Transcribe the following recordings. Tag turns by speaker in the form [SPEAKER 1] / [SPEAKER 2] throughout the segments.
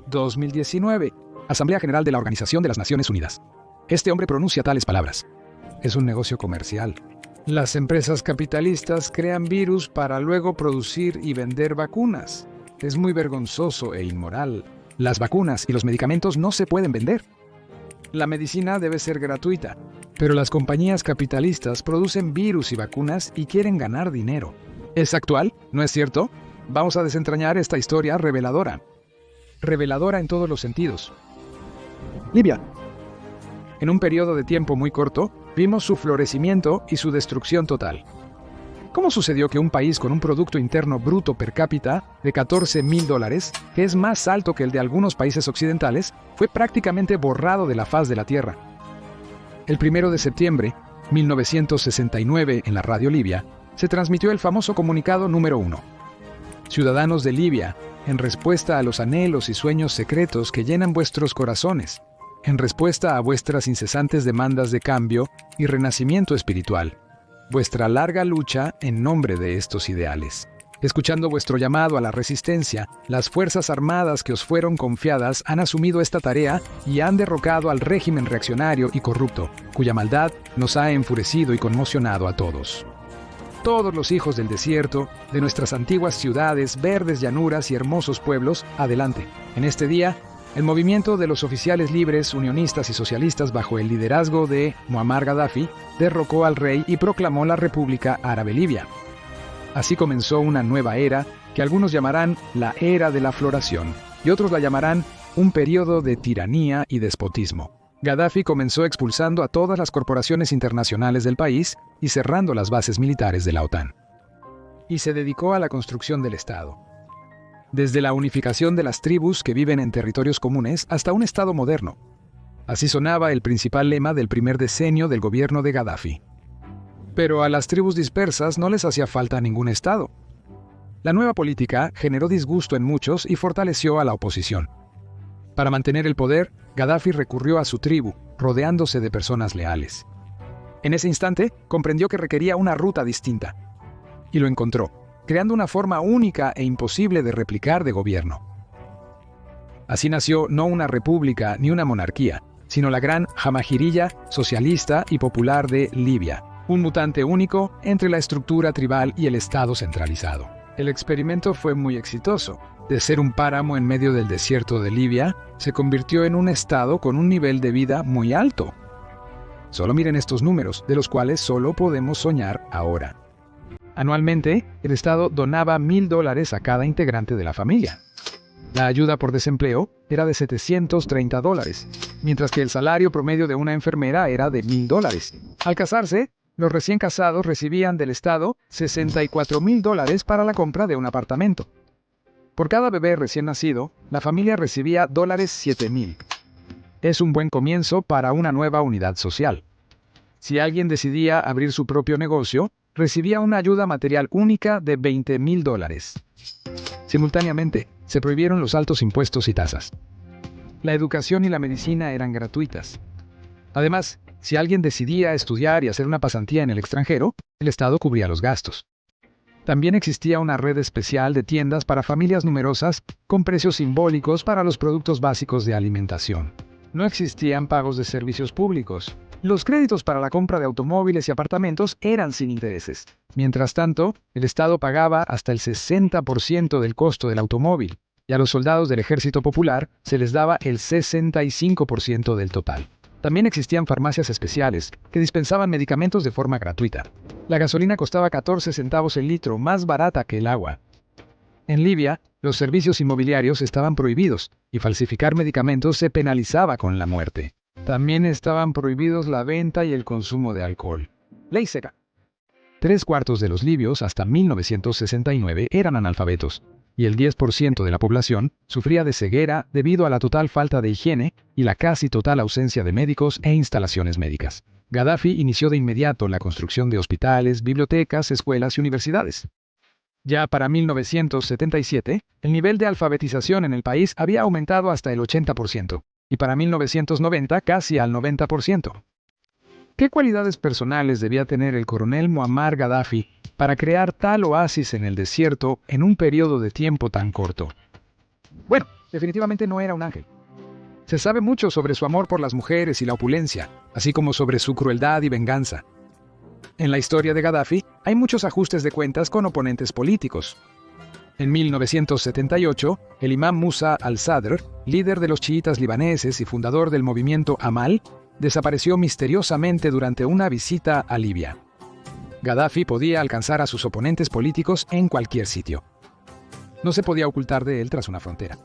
[SPEAKER 1] 2019. Asamblea General de la Organización de las Naciones Unidas. Este hombre pronuncia tales palabras. Es un negocio comercial. Las empresas capitalistas crean virus para luego producir y vender vacunas. Es muy vergonzoso e inmoral. Las vacunas y los medicamentos no se pueden vender. La medicina debe ser gratuita, pero las compañías capitalistas producen virus y vacunas y quieren ganar dinero. ¿Es actual? ¿No es cierto? Vamos a desentrañar esta historia reveladora. Reveladora en todos los sentidos. Libia. En un periodo de tiempo muy corto, vimos su florecimiento y su destrucción total. ¿Cómo sucedió que un país con un Producto Interno Bruto per cápita de $14,000, que es más alto que el de algunos países occidentales, fue prácticamente borrado de la faz de la Tierra? El 1 de septiembre de 1969, en la radio Libia, se transmitió el famoso comunicado número 1. Ciudadanos de Libia, en respuesta a los anhelos y sueños secretos que llenan vuestros corazones, en respuesta a vuestras incesantes demandas de cambio y renacimiento espiritual, vuestra larga lucha en nombre de estos ideales. Escuchando vuestro llamado a la resistencia, las fuerzas armadas que os fueron confiadas han asumido esta tarea y han derrocado al régimen reaccionario y corrupto, cuya maldad nos ha enfurecido y conmocionado a todos. Todos los hijos del desierto, de nuestras antiguas ciudades, verdes llanuras y hermosos pueblos, adelante. En este día, el movimiento de los oficiales libres, unionistas y socialistas bajo el liderazgo de Muammar Gaddafi derrocó al rey y proclamó la República Árabe Libia. Así comenzó una nueva era que algunos llamarán la era de la floración y otros la llamarán un periodo de tiranía y despotismo. Gaddafi comenzó expulsando a todas las corporaciones internacionales del país y cerrando las bases militares de la OTAN. Y se dedicó a la construcción del Estado. Desde la unificación de las tribus que viven en territorios comunes hasta un Estado moderno. Así sonaba el principal lema del primer decenio del gobierno de Gaddafi. Pero a las tribus dispersas no les hacía falta ningún Estado. La nueva política generó disgusto en muchos y fortaleció a la oposición. Para mantener el poder, Gaddafi recurrió a su tribu, rodeándose de personas leales. En ese instante, comprendió que requería una ruta distinta. Y lo encontró, creando una forma única e imposible de replicar de gobierno. Así nació no una república ni una monarquía, sino la gran Jamahiriyya socialista y popular de Libia, un mutante único entre la estructura tribal y el Estado centralizado. El experimento fue muy exitoso. De ser un páramo en medio del desierto de Libia, se convirtió en un estado con un nivel de vida muy alto. Solo miren estos números, de los cuales solo podemos soñar ahora. Anualmente, el Estado donaba $1,000 a cada integrante de la familia. La ayuda por desempleo era de $730, mientras que el salario promedio de una enfermera era de $1,000. Al casarse, los recién casados recibían del Estado $64,000 para la compra de un apartamento. Por cada bebé recién nacido, la familia recibía $7,000. Es un buen comienzo para una nueva unidad social. Si alguien decidía abrir su propio negocio, recibía una ayuda material única de $20,000. Simultáneamente, se prohibieron los altos impuestos y tasas. La educación y la medicina eran gratuitas. Además, si alguien decidía estudiar y hacer una pasantía en el extranjero, el Estado cubría los gastos. También existía una red especial de tiendas para familias numerosas con precios simbólicos para los productos básicos de alimentación. No existían pagos de servicios públicos. Los créditos para la compra de automóviles y apartamentos eran sin intereses. Mientras tanto, el Estado pagaba hasta el 60% del costo del automóvil, y a los soldados del Ejército Popular se les daba el 65% del total. También existían farmacias especiales que dispensaban medicamentos de forma gratuita. La gasolina costaba 14 centavos el litro, más barata que el agua. En Libia, los servicios inmobiliarios estaban prohibidos y falsificar medicamentos se penalizaba con la muerte. También estaban prohibidos la venta y el consumo de alcohol. Ley seca. 3/4 de los libios hasta 1969 eran analfabetos, y el 10% de la población sufría de ceguera debido a la total falta de higiene y la casi total ausencia de médicos e instalaciones médicas. Gaddafi inició de inmediato la construcción de hospitales, bibliotecas, escuelas y universidades. Ya para 1977, el nivel de alfabetización en el país había aumentado hasta el 80%, y para 1990 casi al 90%. ¿Qué cualidades personales debía tener el coronel Muammar Gaddafi para crear tal oasis en el desierto en un periodo de tiempo tan corto? Bueno, definitivamente no era un ángel. Se sabe mucho sobre su amor por las mujeres y la opulencia, así como sobre su crueldad y venganza. En la historia de Gaddafi hay muchos ajustes de cuentas con oponentes políticos. En 1978, el imam Musa al-Sadr, líder de los chiitas libaneses y fundador del movimiento Amal, desapareció misteriosamente durante una visita a Libia. Gaddafi podía alcanzar a sus oponentes políticos en cualquier sitio. No se podía ocultar de él tras una frontera.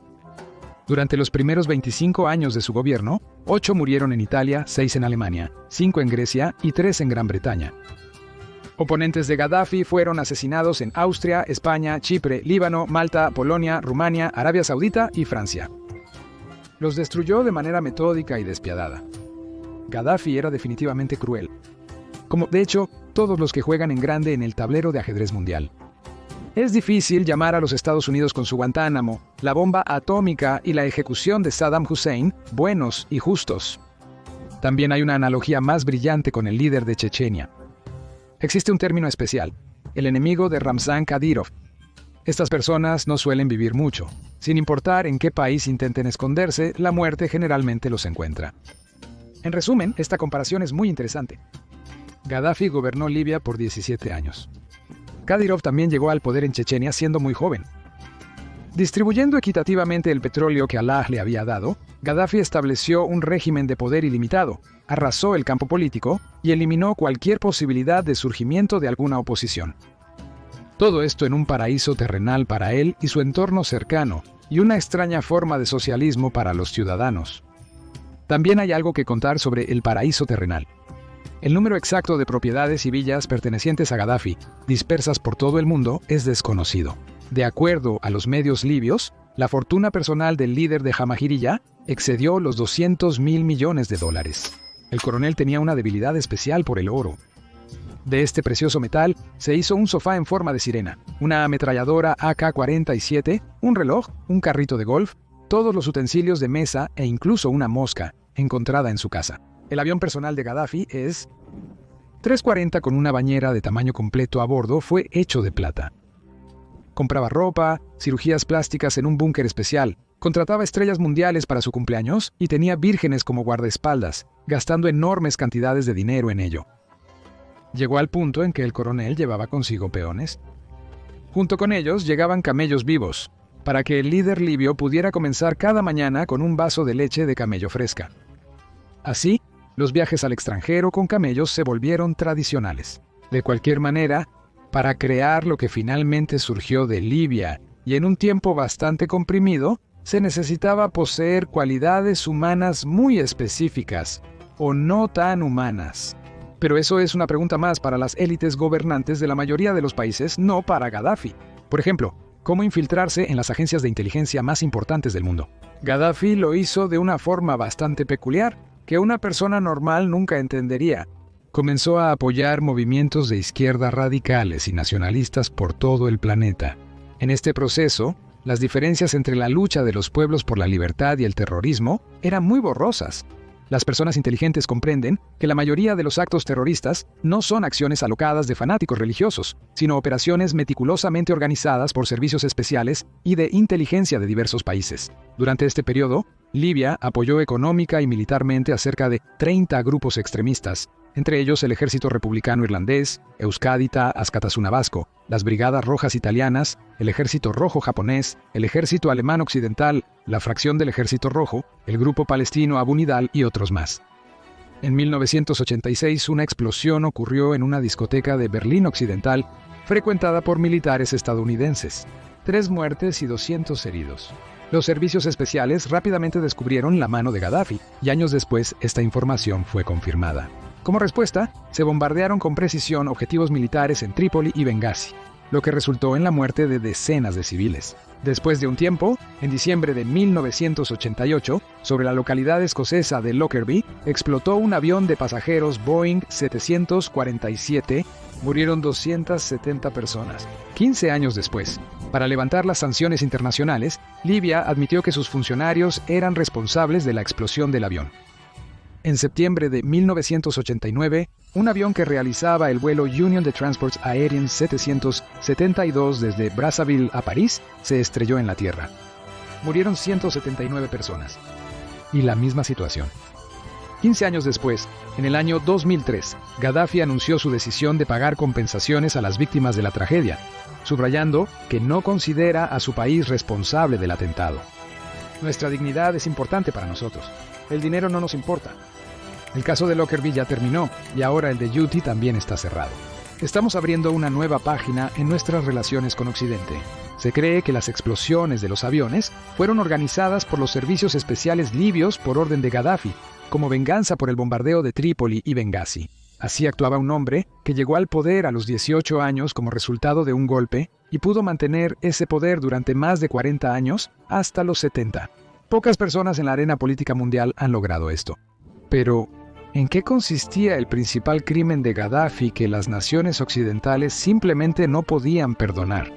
[SPEAKER 1] Durante los primeros 25 años de su gobierno, 8 murieron en Italia, 6 en Alemania, 5 en Grecia y 3 en Gran Bretaña. Oponentes de Gaddafi fueron asesinados en Austria, España, Chipre, Líbano, Malta, Polonia, Rumania, Arabia Saudita y Francia. Los destruyó de manera metódica y despiadada. Gaddafi era definitivamente cruel, como de hecho todos los que juegan en grande en el tablero de ajedrez mundial. Es difícil llamar a los Estados Unidos con su Guantánamo, la bomba atómica y la ejecución de Saddam Hussein buenos y justos. También hay una analogía más brillante con el líder de Chechenia. Existe un término especial, el enemigo de Ramzan Kadyrov. Estas personas no suelen vivir mucho. Sin importar en qué país intenten esconderse, la muerte generalmente los encuentra. En resumen, esta comparación es muy interesante. Gaddafi gobernó Libia por 17 años. Kadyrov también llegó al poder en Chechenia siendo muy joven. Distribuyendo equitativamente el petróleo que Allah le había dado, Gaddafi estableció un régimen de poder ilimitado, arrasó el campo político y eliminó cualquier posibilidad de surgimiento de alguna oposición. Todo esto en un paraíso terrenal para él y su entorno cercano, y una extraña forma de socialismo para los ciudadanos. También hay algo que contar sobre el paraíso terrenal. El número exacto de propiedades y villas pertenecientes a Gaddafi, dispersas por todo el mundo, es desconocido. De acuerdo a los medios libios, la fortuna personal del líder de Jamahiriya excedió los $200.000 millones. El coronel tenía una debilidad especial por el oro. De este precioso metal se hizo un sofá en forma de sirena, una ametralladora AK-47, un reloj, un carrito de golf, todos los utensilios de mesa e incluso una mosca encontrada en su casa. El avión personal de Gaddafi es 340 con una bañera de tamaño completo a bordo, fue hecho de plata. Compraba ropa, cirugías plásticas en un búnker especial, contrataba estrellas mundiales para su cumpleaños y tenía vírgenes como guardaespaldas, gastando enormes cantidades de dinero en ello. Llegó al punto en que el coronel llevaba consigo peones. Junto con ellos llegaban camellos vivos, para que el líder libio pudiera comenzar cada mañana con un vaso de leche de camello fresca. Así, los viajes al extranjero con camellos se volvieron tradicionales. De cualquier manera, para crear lo que finalmente surgió de Libia y en un tiempo bastante comprimido, se necesitaba poseer cualidades humanas muy específicas, o no tan humanas. Pero eso es una pregunta más para las élites gobernantes de la mayoría de los países, no para Gaddafi. Por ejemplo, ¿cómo infiltrarse en las agencias de inteligencia más importantes del mundo? Gaddafi lo hizo de una forma bastante peculiar, que una persona normal nunca entendería. Comenzó a apoyar movimientos de izquierda radicales y nacionalistas por todo el planeta. En este proceso, las diferencias entre la lucha de los pueblos por la libertad y el terrorismo eran muy borrosas. Las personas inteligentes comprenden que la mayoría de los actos terroristas no son acciones alocadas de fanáticos religiosos, sino operaciones meticulosamente organizadas por servicios especiales y de inteligencia de diversos países. Durante este periodo, Libia apoyó económica y militarmente a cerca de 30 grupos extremistas, entre ellos el Ejército Republicano Irlandés, Euskadita Askatasuna Vasco, las Brigadas Rojas Italianas, el Ejército Rojo Japonés, el Ejército Alemán Occidental, la fracción del Ejército Rojo, el Grupo Palestino Abu Nidal y otros más. En 1986 una explosión ocurrió en una discoteca de Berlín Occidental, frecuentada por militares estadounidenses. 3 muertes y 200 heridos. Los servicios especiales rápidamente descubrieron la mano de Gaddafi, y años después esta información fue confirmada. Como respuesta, se bombardearon con precisión objetivos militares en Trípoli y Bengasi, lo que resultó en la muerte de decenas de civiles. Después de un tiempo, en diciembre de 1988, sobre la localidad escocesa de Lockerbie, explotó un avión de pasajeros Boeing 747, murieron 270 personas. 15 años después, para levantar las sanciones internacionales, Libia admitió que sus funcionarios eran responsables de la explosión del avión. En septiembre de 1989, un avión que realizaba el vuelo Union de Transports Aériens 772 desde Brazzaville a París se estrelló en la tierra. murieron 179 personas. Y la misma situación. 15 años después, en el año 2003, Gaddafi anunció su decisión de pagar compensaciones a las víctimas de la tragedia, subrayando que no considera a su país responsable del atentado. Nuestra dignidad es importante para nosotros. El dinero no nos importa. El caso de Lockerbie ya terminó y ahora el de Yuti también está cerrado. Estamos abriendo una nueva página en nuestras relaciones con Occidente. Se cree que las explosiones de los aviones fueron organizadas por los servicios especiales libios por orden de Gaddafi, como venganza por el bombardeo de Trípoli y Bengasi. Así actuaba un hombre que llegó al poder a los 18 años como resultado de un golpe y pudo mantener ese poder durante más de 40 años hasta los 70. Pocas personas en la arena política mundial han logrado esto. Pero, ¿en qué consistía el principal crimen de Gaddafi que las naciones occidentales simplemente no podían perdonar?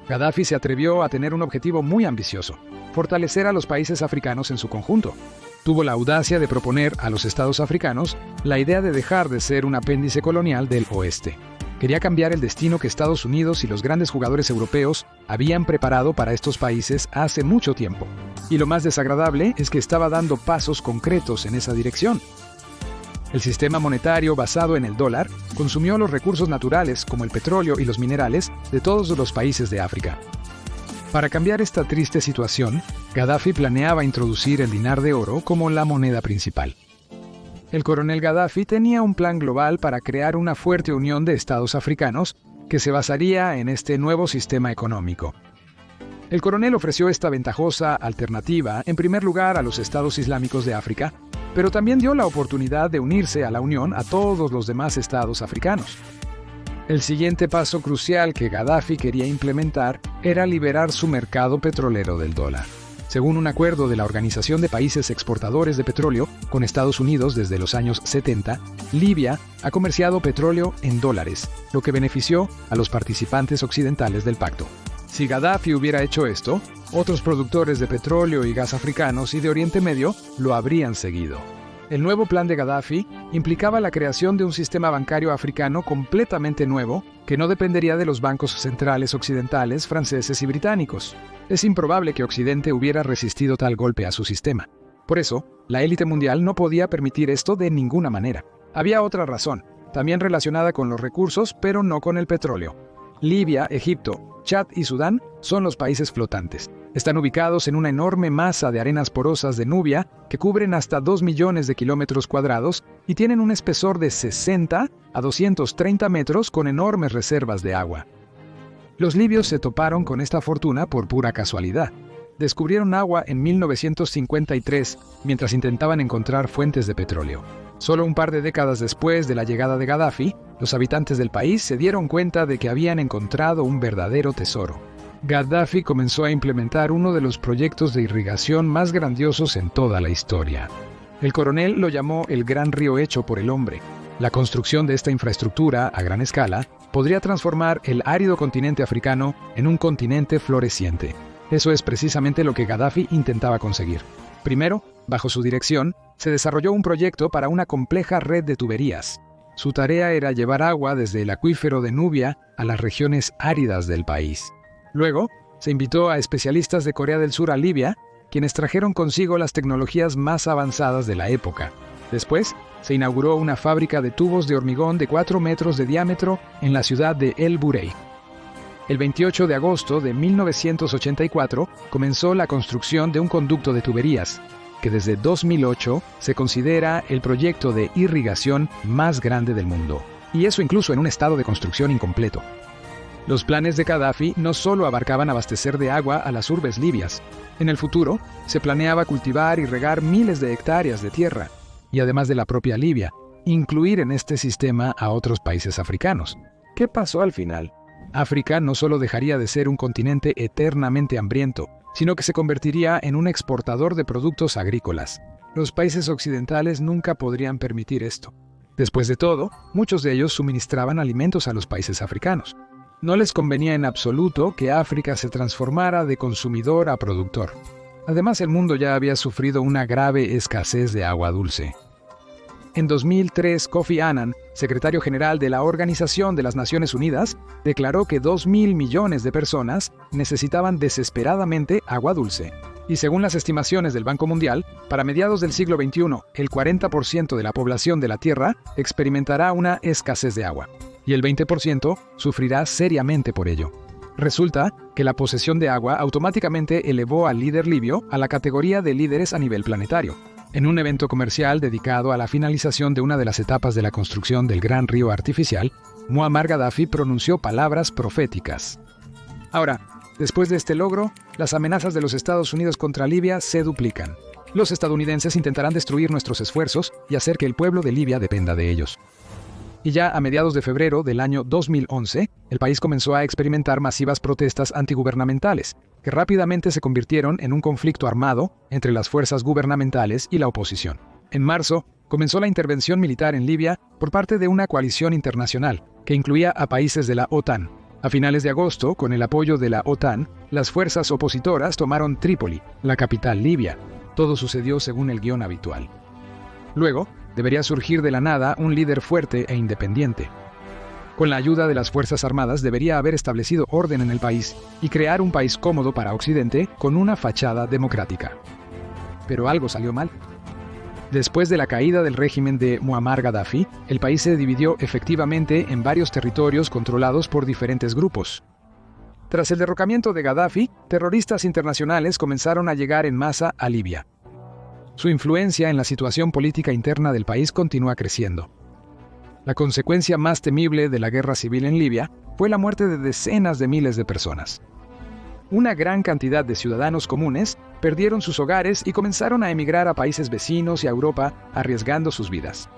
[SPEAKER 1] Gaddafi se atrevió a tener un objetivo muy ambicioso: fortalecer a los países africanos en su conjunto. Tuvo la audacia de proponer a los estados africanos la idea de dejar de ser un apéndice colonial del oeste. Quería cambiar el destino que Estados Unidos y los grandes jugadores europeos habían preparado para estos países hace mucho tiempo. Y lo más desagradable es que estaba dando pasos concretos en esa dirección. El sistema monetario basado en el dólar consumió los recursos naturales como el petróleo y los minerales de todos los países de África. Para cambiar esta triste situación, Gaddafi planeaba introducir el dinar de oro como la moneda principal. El coronel Gaddafi tenía un plan global para crear una fuerte unión de estados africanos que se basaría en este nuevo sistema económico. El coronel ofreció esta ventajosa alternativa en primer lugar a los estados islámicos de África, pero también dio la oportunidad de unirse a la unión a todos los demás estados africanos. El siguiente paso crucial que Gaddafi quería implementar era liberar su mercado petrolero del dólar. Según un acuerdo de la Organización de Países Exportadores de Petróleo con Estados Unidos desde los años 70, Libia ha comerciado petróleo en dólares, lo que benefició a los participantes occidentales del pacto. Si Gaddafi hubiera hecho esto, otros productores de petróleo y gas africanos y de Oriente Medio lo habrían seguido. El nuevo plan de Gaddafi implicaba la creación de un sistema bancario africano completamente nuevo que no dependería de los bancos centrales occidentales, franceses y británicos. Es improbable que Occidente hubiera resistido tal golpe a su sistema. Por eso, la élite mundial no podía permitir esto de ninguna manera. Había otra razón, también relacionada con los recursos, pero no con el petróleo. Libia, Egipto, Chad y Sudán son los países flotantes. Están ubicados en una enorme masa de arenas porosas de Nubia que cubren hasta 2 millones de kilómetros cuadrados y tienen un espesor de 60 a 230 metros con enormes reservas de agua. Los libios se toparon con esta fortuna por pura casualidad. Descubrieron agua en 1953 mientras intentaban encontrar fuentes de petróleo. Solo un par de décadas después de la llegada de Gaddafi, los habitantes del país se dieron cuenta de que habían encontrado un verdadero tesoro. Gaddafi comenzó a implementar uno de los proyectos de irrigación más grandiosos en toda la historia. El coronel lo llamó el Gran Río hecho por el hombre. La construcción de esta infraestructura a gran escala podría transformar el árido continente africano en un continente floreciente. Eso es precisamente lo que Gaddafi intentaba conseguir. Primero, bajo su dirección, se desarrolló un proyecto para una compleja red de tuberías. Su tarea era llevar agua desde el acuífero de Nubia a las regiones áridas del país. Luego, se invitó a especialistas de Corea del Sur a Libia, quienes trajeron consigo las tecnologías más avanzadas de la época. Después, se inauguró una fábrica de tubos de hormigón de 4 metros de diámetro en la ciudad de El Burey. El 28 de agosto de 1984 comenzó la construcción de un conducto de tuberías, que desde 2008 se considera el proyecto de irrigación más grande del mundo, y eso incluso en un estado de construcción incompleto. Los planes de Gaddafi no solo abarcaban abastecer de agua a las urbes libias. En el futuro, se planeaba cultivar y regar miles de hectáreas de tierra, y además de la propia Libia, incluir en este sistema a otros países africanos. ¿Qué pasó al final? África no solo dejaría de ser un continente eternamente hambriento, sino que se convertiría en un exportador de productos agrícolas. Los países occidentales nunca podrían permitir esto. Después de todo, muchos de ellos suministraban alimentos a los países africanos. No les convenía en absoluto que África se transformara de consumidor a productor. Además, el mundo ya había sufrido una grave escasez de agua dulce. En 2003, Kofi Annan, secretario general de la Organización de las Naciones Unidas, declaró que 2.000 millones de personas necesitaban desesperadamente agua dulce. Y según las estimaciones del Banco Mundial, para mediados del siglo XXI, el 40% de la población de la Tierra experimentará una escasez de agua, y el 20% sufrirá seriamente por ello. Resulta que la posesión de agua automáticamente elevó al líder libio a la categoría de líderes a nivel planetario, en un evento comercial dedicado a la finalización de una de las etapas de la construcción del gran río artificial. Muammar Gaddafi pronunció palabras proféticas. Ahora, después de este logro, las amenazas de los Estados Unidos contra Libia se duplican. Los estadounidenses intentarán destruir nuestros esfuerzos y hacer que el pueblo de Libia dependa de ellos. Y ya a mediados de febrero del año 2011, el país comenzó a experimentar masivas protestas antigubernamentales, que rápidamente se convirtieron en un conflicto armado entre las fuerzas gubernamentales y la oposición. En marzo, comenzó la intervención militar en Libia por parte de una coalición internacional, que incluía a países de la OTAN. A finales de agosto, con el apoyo de la OTAN, las fuerzas opositoras tomaron Trípoli, la capital libia. Todo sucedió según el guión habitual. Luego, debería surgir de la nada un líder fuerte e independiente. Con la ayuda de las Fuerzas Armadas debería haber establecido orden en el país y crear un país cómodo para Occidente con una fachada democrática. Pero algo salió mal. Después de la caída del régimen de Muammar Gaddafi, el país se dividió efectivamente en varios territorios controlados por diferentes grupos. Tras el derrocamiento de Gaddafi, terroristas internacionales comenzaron a llegar en masa a Libia. Su influencia en la situación política interna del país continúa creciendo. La consecuencia más temible de la guerra civil en Libia fue la muerte de decenas de miles de personas. Una gran cantidad de ciudadanos comunes perdieron sus hogares y comenzaron a emigrar a países vecinos y a Europa, arriesgando sus vidas.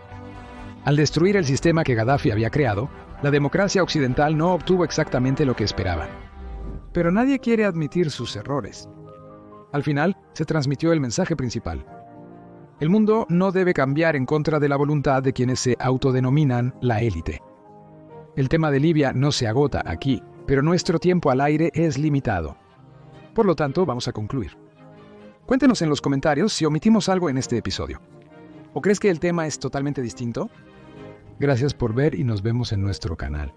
[SPEAKER 1] Al destruir el sistema que Gaddafi había creado, la democracia occidental no obtuvo exactamente lo que esperaban. Pero nadie quiere admitir sus errores. Al final, se transmitió el mensaje principal. El mundo no debe cambiar en contra de la voluntad de quienes se autodenominan la élite. El tema de Libia no se agota aquí, pero nuestro tiempo al aire es limitado. Por lo tanto, vamos a concluir. Cuéntenos en los comentarios si omitimos algo en este episodio. ¿O crees que el tema es totalmente distinto? Gracias por ver y nos vemos en nuestro canal.